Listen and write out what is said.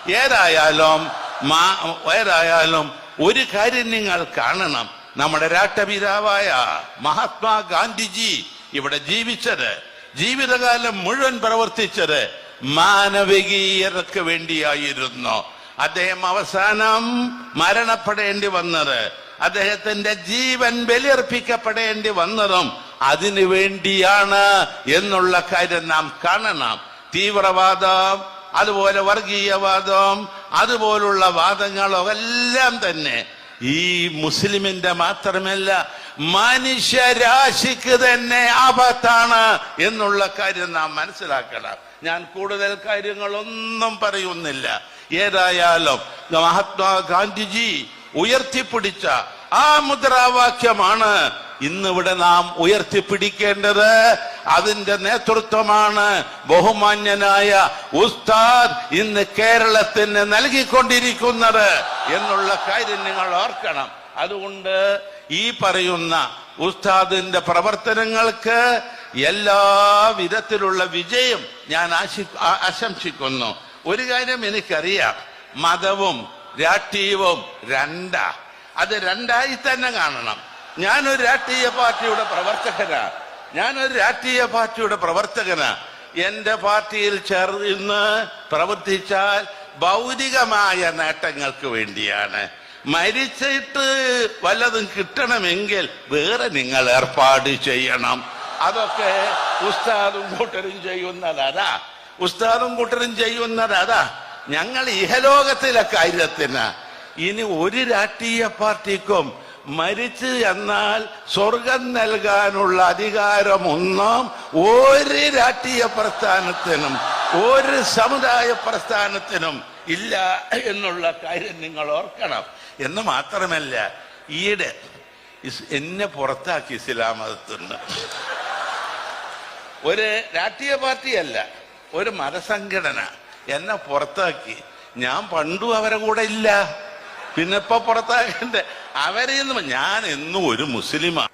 കാണുന്നു. ഏതായാലും ഒരു കാര്യം നിങ്ങൾ കാണണം. നമ്മുടെ രാഷ്ട്രപിതാവായ മഹാത്മാഗാന്ധിജി ഇവിടെ ജീവിച്ചത്, ജീവിതകാലം മുഴുവൻ പ്രവർത്തിച്ചത് മാനവികീയതയ്ക്ക് വേണ്ടിയായിരുന്നു. അദ്ദേഹം അവസാനം മരണപ്പെടേണ്ടി വന്നത്, അദ്ദേഹത്തിന്റെ ജീവൻ ബലിയർപ്പിക്കപ്പെടേണ്ടി വന്നതും അതിനു വേണ്ടിയാണ് എന്നുള്ള കാര്യം നാം കാണണം. തീവ്രവാദം, അതുപോലെ വർഗീയവാദം, അതുപോലുള്ള വാദങ്ങളോ എല്ലാം തന്നെ ഈ മുസ്ലിമിന്റെ മാത്രമല്ല മനുഷ്യരാശിക്ക് തന്നെ ആപത്താണ് എന്നുള്ള കാര്യം നാം മനസ്സിലാക്കണം. ഞാൻ കൂടുതൽ കാര്യങ്ങളൊന്നും പറയുന്നില്ല. ഏതായാലും മഹാത്മാഗാന്ധിജി ഉയർത്തിപ്പിടിച്ച ആ മുദ്രാവാക്യമാണ് ഇന്നിവിടെ നാം ഉയർത്തിപ്പിടിക്കേണ്ടത്. അതിന്റെ നേതൃത്വമാണ് ബഹുമാന്യനായ ഉസ്താദ് ഇന്ന് കേരളത്തിന് നൽകിക്കൊണ്ടിരിക്കുന്നത് എന്നുള്ള കാര്യം നിങ്ങൾ ഓർക്കണം. അതുകൊണ്ട് ഈ പറയുന്ന ഉസ്താദിന്റെ പ്രവർത്തനങ്ങൾക്ക് എല്ലാ വിധത്തിലുള്ള വിജയം ഞാൻ ആശംസിക്കുന്നു. ഒരു കാര്യം എനിക്കറിയാം, മതവും രാഷ്ട്രീയവും രണ്ടാ. അത് രണ്ടായി തന്നെ കാണണം. ഞാനൊരു രാഷ്ട്രീയ പാർട്ടിയുടെ പ്രവർത്തകനാ. എന്റെ പാർട്ടിയിൽ ചേർന്ന് പ്രവർത്തിച്ചാൽ ഭൗതികമായ നേട്ടങ്ങൾക്ക് വേണ്ടിയാണ്. മരിച്ചിട്ട് വല്ലതും കിട്ടണമെങ്കിൽ വേറെ നിങ്ങൾ ഏർപ്പാട് ചെയ്യണം. അതൊക്കെ ഉസ്താദും കൂട്ടരും ചെയ്യുന്നതാ. ഞങ്ങൾ ഇഹലോകത്തിലെ കാര്യത്തിന് ഇനി ഒരു രാഷ്ട്രീയ പാർട്ടിക്കും മരിച്ചു എന്നാൽ സ്വർഗം നൽകാനുള്ള അധികാരമൊന്നും ഒരു രാഷ്ട്രീയ പ്രസ്ഥാനത്തിനും ഒരു സമുദായ പ്രസ്ഥാനത്തിനും ഇല്ല എന്നുള്ള കാര്യം നിങ്ങൾ ഓർക്കണം. എന്ന് മാത്രമല്ല, ഈയിടെ എന്നെ പുറത്താക്കി ഇസ്ലാം മതത്തിന്. ഒരു രാഷ്ട്രീയ പാർട്ടിയല്ല, ഒരു മതസംഘടന എന്നെ പുറത്താക്കി. ഞാൻ പണ്ടും അവരെ കൂടെ ഇല്ല, പിന്നെ ഇപ്പൊ പുറത്താക്കണ്ടേ അവരെയൊന്നും. ഞാൻ എന്നും ഒരു മുസ്ലിമാണ്.